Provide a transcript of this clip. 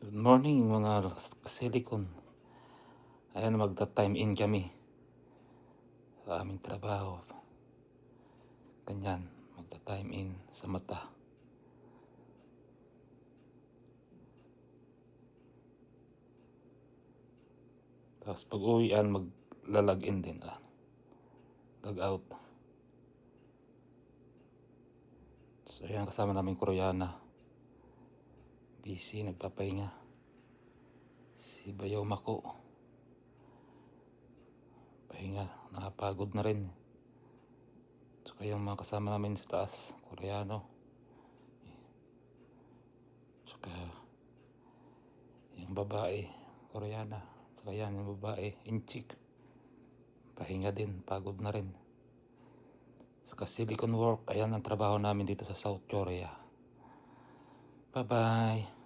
Good morning mga silicon. Ayan, magta-time in kami sa aming trabaho. Ganyan, magta-time in sa mata. Tapos pag uwian, magla-log in din. Log out. So ayan, kasama namin Koreana. Busy, nagpapahinga. Si Bayaw Mako. Pahinga, nakapagod na rin. Tsaka yung mga kasama namin sa taas, Koreano. Tsaka yung babae, Koreana. Tsaka yan, yung babae, Inchik. Pahinga din, pagod na rin. Sa silicon work, ayan ang trabaho namin dito sa South Korea. Bye-bye.